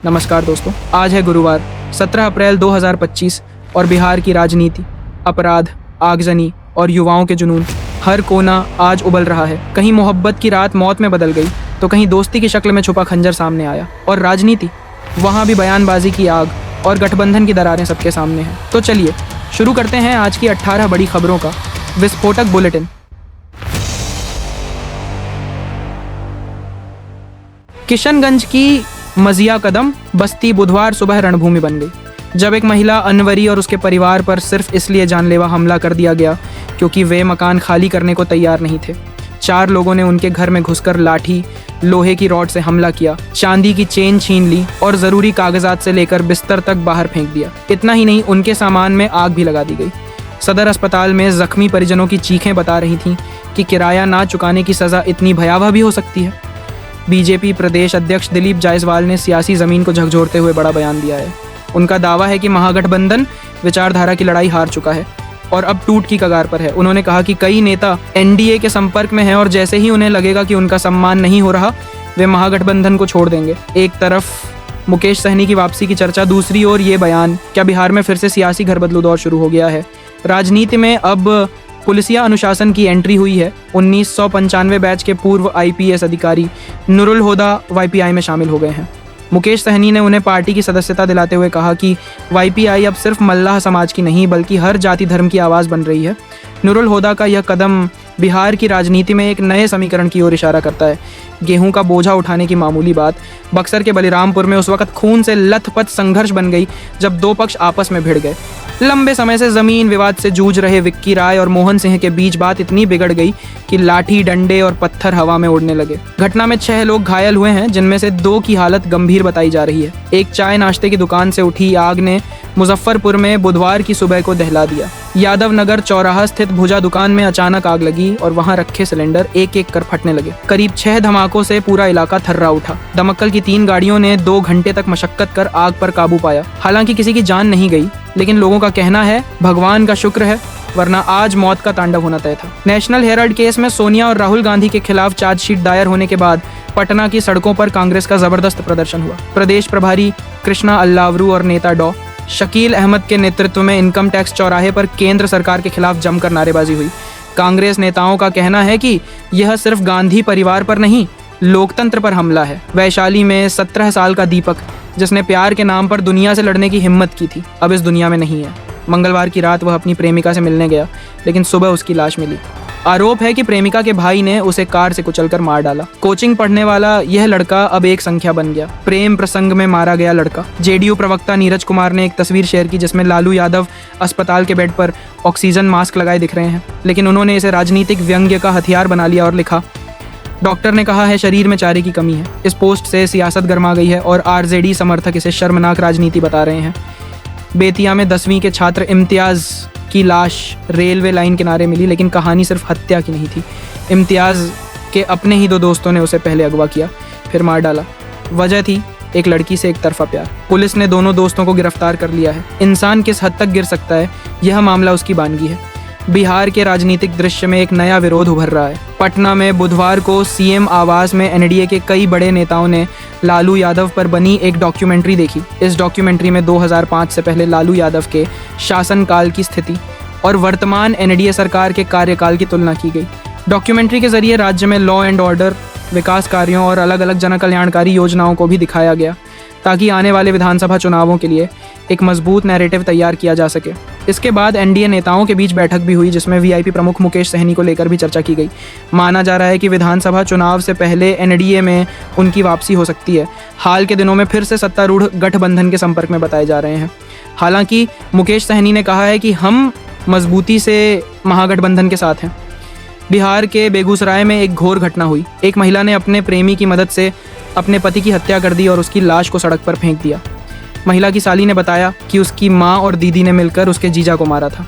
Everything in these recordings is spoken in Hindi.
नमस्कार दोस्तों, आज है गुरुवार 17 अप्रैल 2025 और बिहार की राजनीति, अपराध, आगजनी और युवाओं के जुनून, हर कोना आज उबल रहा है। कहीं मोहब्बत की रात मौत में बदल गई तो कहीं दोस्ती की शक्ल में छुपा खंजर सामने आया। और राजनीति, वहाँ भी बयानबाजी की आग और गठबंधन की दरारें सबके सामने हैं। तो चलिए शुरू करते हैं आज की 18 बड़ी खबरों का विस्फोटक बुलेटिन। किशनगंज की मजिया कदम बस्ती बुधवार सुबह रणभूमि बन गई, जब एक महिला अनवरी और उसके परिवार पर सिर्फ इसलिए जानलेवा हमला कर दिया गया क्योंकि वे मकान खाली करने को तैयार नहीं थे। 4 लोगों ने उनके घर में घुसकर लाठी, लोहे की रॉड से हमला किया, चांदी की चेन छीन ली और जरूरी कागजात से लेकर बिस्तर तक बाहर फेंक दिया। इतना ही नहीं, उनके सामान में आग भी लगा दी गई। सदर अस्पताल में जख्मी परिजनों की चीखें बता रही थीं कि किराया ना चुकाने की सज़ा इतनी भयावह भी हो सकती है। बीजेपी प्रदेश अध्यक्ष दिलीप जायसवाल ने सियासी ज़मीन को झकझोरते हुए बड़ा बयान दिया है। उनका दावा है कि महागठबंधन विचारधारा की लड़ाई हार चुका है और अब टूट की कगार पर है। उन्होंने कहा कि कई नेता एनडीए के संपर्क में हैं और जैसे ही उन्हें लगेगा कि उनका सम्मान नहीं हो रहा, वे महागठबंधन को छोड़ देंगे। एक तरफ मुकेश सहनी की वापसी की चर्चा, दूसरी ओर ये बयान। क्या बिहार में फिर से सियासी घर बदलू दौर शुरू हो गया है? राजनीति में अब पुलिसिया अनुशासन की एंट्री हुई है। 1995 बैच के पूर्व आईपीएस अधिकारी नुरुल हुदा वाईपीआई में शामिल हो गए हैं। मुकेश सहनी ने उन्हें पार्टी की सदस्यता दिलाते हुए कहा कि वाईपीआई अब सिर्फ मल्लाह समाज की नहीं बल्कि हर जाति धर्म की आवाज़ बन रही है। नुरुल हुदा का यह कदम बिहार की राजनीति में एक नए समीकरण की ओर इशारा करता है। गेहूं का बोझा उठाने की मामूली बात बक्सर के बलिरामपुर में उस वक्त खून से लथपथ संघर्ष बन गई जब 2 पक्ष आपस में भिड़ गए। लंबे समय से जमीन विवाद से जूझ रहे विक्की राय और मोहन सिंह के बीच बात इतनी बिगड़ गई कि लाठी, डंडे और पत्थर हवा में उड़ने लगे। घटना में 6 लोग घायल हुए हैं, जिनमें से 2 की हालत गंभीर बताई जा रही है। एक चाय नाश्ते की दुकान से उठी आग ने मुजफ्फरपुर में बुधवार की सुबह को दहला दिया। यादव नगर चौराहा स्थित भुजा दुकान में अचानक आग लगी और वहां रखे सिलेंडर एक एक कर फटने लगे। करीब 6 धमाकों से पूरा इलाका थर्रा उठा। दमकल की 3 गाड़ियों ने 2 घंटे तक मशक्कत कर आग पर काबू पाया। हालांकि किसी की जान नहीं गई, लेकिन लोगों का कहना है भगवान का शुक्र है, वरना आज मौत का तांडव होना तय था। नेशनल हेराल्ड केस में सोनिया और राहुल गांधी के खिलाफ चार्जशीट दायर होने के बाद पटना की सड़कों पर कांग्रेस का जबरदस्त प्रदर्शन हुआ। प्रदेश प्रभारी कृष्णा अल्लावरू और नेता डॉ शकील अहमद के नेतृत्व में इनकम टैक्स चौराहे पर केंद्र सरकार के खिलाफ जमकर नारेबाजी हुई। कांग्रेस नेताओं का कहना है कि यह सिर्फ गांधी परिवार पर नहीं, लोकतंत्र पर हमला है। वैशाली में 17 साल का दीपक, जिसने प्यार के नाम पर दुनिया से लड़ने की हिम्मत की थी, अब इस दुनिया में नहीं है। मंगलवार की रात वह अपनी प्रेमिका से मिलने गया, लेकिन सुबह उसकी लाश मिली। आरोप है कि प्रेमिका के भाई ने उसे कार से कुचलकर मार डाला। कोचिंग पढ़ने वाला यह लड़का अब एक संख्या बन गया। प्रेम प्रसंग में मारा गया लड़का। जेडीयू प्रवक्ता नीरज कुमार ने एक तस्वीर शेयर की जिसमें लालू यादव अस्पताल के बेड पर ऑक्सीजन मास्क लगाए दिख रहे हैं, लेकिन उन्होंने इसे राजनीतिक व्यंग्य का हथियार बना लिया और लिखा, डॉक्टर ने कहा है शरीर में चारे की कमी है। इस पोस्ट से सियासत गर्मा गई है और आरजेडी समर्थक इसे शर्मनाक राजनीति बता रहे हैं। बेतिया में 10वीं के छात्र इम्तियाज़ की लाश रेलवे लाइन किनारे मिली, लेकिन कहानी सिर्फ हत्या की नहीं थी। इम्तियाज़ के अपने ही 2 दोस्तों ने उसे पहले अगवा किया, फिर मार डाला। वजह थी एक लड़की से एक तरफा प्यार। पुलिस ने दोनों दोस्तों को गिरफ्तार कर लिया है। इंसान किस हद तक गिर सकता है, यह मामला उसकी बानगी है। बिहार के राजनीतिक दृश्य में एक नया विरोध उभर रहा है। पटना में बुधवार को सीएम आवास में एनडीए के कई बड़े नेताओं ने लालू यादव पर बनी एक डॉक्यूमेंट्री देखी। इस डॉक्यूमेंट्री में 2005 से पहले लालू यादव के शासनकाल की स्थिति और वर्तमान एनडीए सरकार के कार्यकाल की तुलना की गई। डॉक्यूमेंट्री के जरिए राज्य में लॉ एंड ऑर्डर, विकास कार्यों और अलग अलग जन कल्याणकारी योजनाओं को भी दिखाया गया, ताकि आने वाले विधानसभा चुनावों के लिए एक मजबूत नैरेटिव तैयार किया जा सके। इसके बाद एनडीए नेताओं के बीच बैठक भी हुई, जिसमें वीआईपी प्रमुख मुकेश सहनी को लेकर भी चर्चा की गई। माना जा रहा है कि विधानसभा चुनाव से पहले एनडीए में उनकी वापसी हो सकती है। हाल के दिनों में फिर से सत्तारूढ़ गठबंधन के संपर्क में बताए जा रहे हैं। हालांकि मुकेश सहनी ने कहा है कि हम मजबूती से महागठबंधन के साथ हैं। बिहार के बेगूसराय में एक घोर घटना हुई। एक महिला ने अपने प्रेमी की मदद से अपने पति की हत्या कर दी और उसकी लाश को सड़क पर फेंक दिया। महिला की साली ने बताया कि उसकी माँ और दीदी ने मिलकर उसके जीजा को मारा था।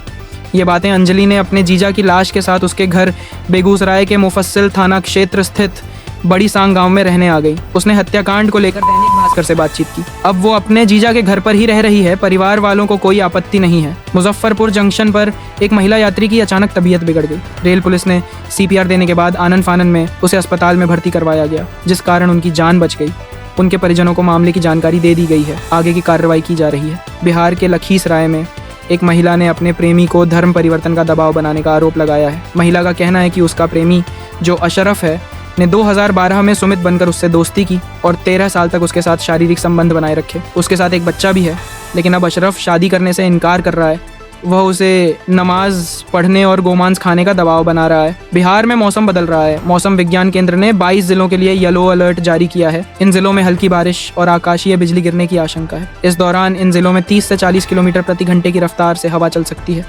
ये बातें अंजलि ने अपने जीजा की लाश के साथ उसके घर बेगूसराय के मुफस्सिल थाना क्षेत्र स्थित बड़ी सांग गांव में रहने आ गई। उसने हत्याकांड को लेकर दैनिक भास्कर से बातचीत की। अब वो अपने जीजा के घर पर ही रह रही है। परिवार वालों को कोई आपत्ति नहीं है। मुजफ्फरपुर जंक्शन पर एक महिला यात्री की अचानक तबीयत बिगड़ गई। रेल पुलिस ने सीपीआर देने के बाद आनन फानन में उसे अस्पताल में भर्ती करवाया गया, जिस कारण उनकी जान बच गई। उनके परिजनों को मामले की जानकारी दे दी गई है। आगे की कार्रवाई की जा रही है। बिहार के लखीसराय में एक महिला ने अपने प्रेमी को धर्म परिवर्तन का दबाव बनाने का आरोप लगाया है। महिला का कहना है कि उसका प्रेमी जो अशरफ है ने 2012 में सुमित बनकर उससे दोस्ती की और 13 साल तक उसके साथ शारीरिक संबंध बनाए रखे। उसके साथ एक बच्चा भी है, लेकिन अब अशरफ शादी करने से इनकार कर रहा है। वह उसे नमाज पढ़ने और गोमांस खाने का दबाव बना रहा है। बिहार में मौसम बदल रहा है। मौसम विज्ञान केंद्र ने 22 जिलों के लिए येलो अलर्ट जारी किया है। इन जिलों में हल्की बारिश और आकाशीय बिजली गिरने की आशंका है। इस दौरान इन जिलों में 30 से 40 किलोमीटर प्रति घंटे की रफ्तार से हवा चल सकती है।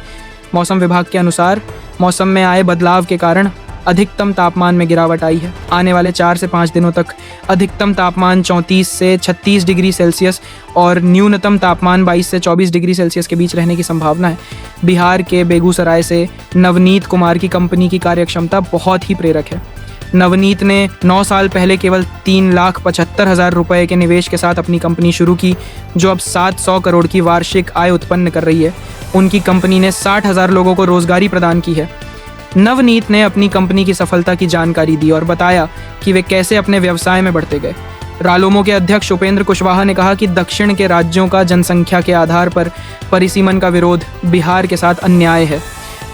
मौसम विभाग के अनुसार मौसम में आए बदलाव के कारण अधिकतम तापमान में गिरावट आई है। आने वाले 4 से 5 दिनों तक अधिकतम तापमान 34 से 36 डिग्री सेल्सियस और न्यूनतम तापमान 22 से 24 डिग्री सेल्सियस के बीच रहने की संभावना है। बिहार के बेगूसराय से नवनीत कुमार की कंपनी की कार्यक्षमता बहुत ही प्रेरक है। नवनीत ने 9 साल पहले केवल 3,75,000 रुपये के निवेश के साथ अपनी कंपनी शुरू की, जो अब 700 करोड़ की वार्षिक आय उत्पन्न कर रही है। उनकी कंपनी ने 60,000 लोगों को रोजगारी प्रदान की है। नवनीत ने अपनी कंपनी की सफलता की जानकारी दी और बताया कि वे कैसे अपने व्यवसाय में बढ़ते गए। रालोमो के अध्यक्ष उपेंद्र कुशवाहा ने कहा कि दक्षिण के राज्यों का जनसंख्या के आधार पर परिसीमन का विरोध बिहार के साथ अन्याय है।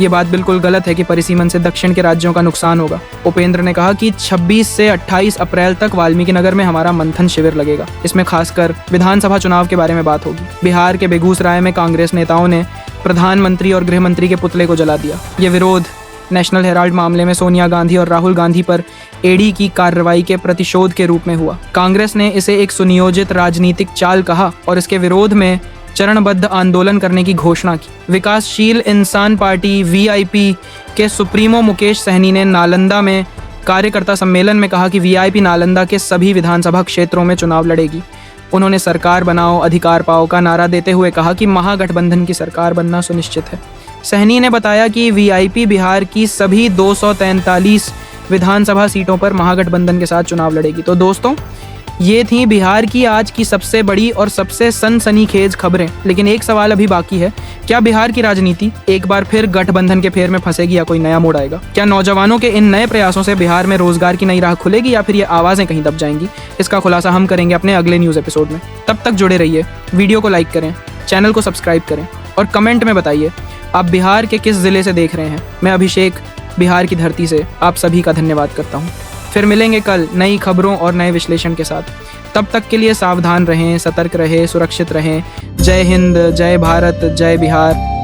ये बात बिल्कुल गलत है कि परिसीमन से दक्षिण के राज्यों का नुकसान होगा। उपेंद्र ने कहा कि 26 से 28 अप्रैल तक वाल्मीकि नगर में हमारा मंथन शिविर लगेगा। इसमें खासकर विधानसभा चुनाव के बारे में बात होगी। बिहार के बेगूसराय में कांग्रेस नेताओं ने प्रधानमंत्री और गृह मंत्री के पुतले को जला दिया। ये विरोध नेशनल हेराल्ड मामले में सोनिया गांधी और राहुल गांधी पर ईडी की कार्रवाई के प्रतिशोध के रूप में हुआ। कांग्रेस ने इसे एक सुनियोजित राजनीतिक चाल कहा और इसके विरोध में चरणबद्ध आंदोलन करने की घोषणा की। विकासशील इंसान पार्टी वीआईपी के सुप्रीमो मुकेश सहनी ने नालंदा में कार्यकर्ता सम्मेलन में कहा कि वीआईपी नालंदा के सभी विधानसभा क्षेत्रों में चुनाव लड़ेगी। उन्होंने सरकार बनाओ अधिकार पाओ का नारा देते हुए कहा कि महागठबंधन की सरकार बनना सुनिश्चित है। सहनी ने बताया कि वीआईपी बिहार की सभी 243 विधानसभा सीटों पर महागठबंधन के साथ चुनाव लड़ेगी। तो दोस्तों, ये थी बिहार की आज की सबसे बड़ी और सबसे सनसनीखेज खबरें। लेकिन एक सवाल अभी बाकी है, क्या बिहार की राजनीति एक बार फिर गठबंधन के फेर में फंसेगी या कोई नया मोड़ आएगा? क्या नौजवानों के इन नए प्रयासों से बिहार में रोजगार की नई राह खुलेगी या फिर ये आवाज़ें कहीं दब जाएंगी? इसका खुलासा हम करेंगे अपने अगले न्यूज़ एपिसोड में। तब तक जुड़े रहिए, वीडियो को लाइक करें, चैनल को सब्सक्राइब करें और कमेंट में बताइए आप बिहार के किस ज़िले से देख रहे हैं। मैं अभिषेक बिहार की धरती से आप सभी का धन्यवाद करता हूँ। फिर मिलेंगे कल नई खबरों और नए विश्लेषण के साथ। तब तक के लिए सावधान रहें, सतर्क रहें, सुरक्षित रहें। जय हिंद, जय भारत, जय बिहार।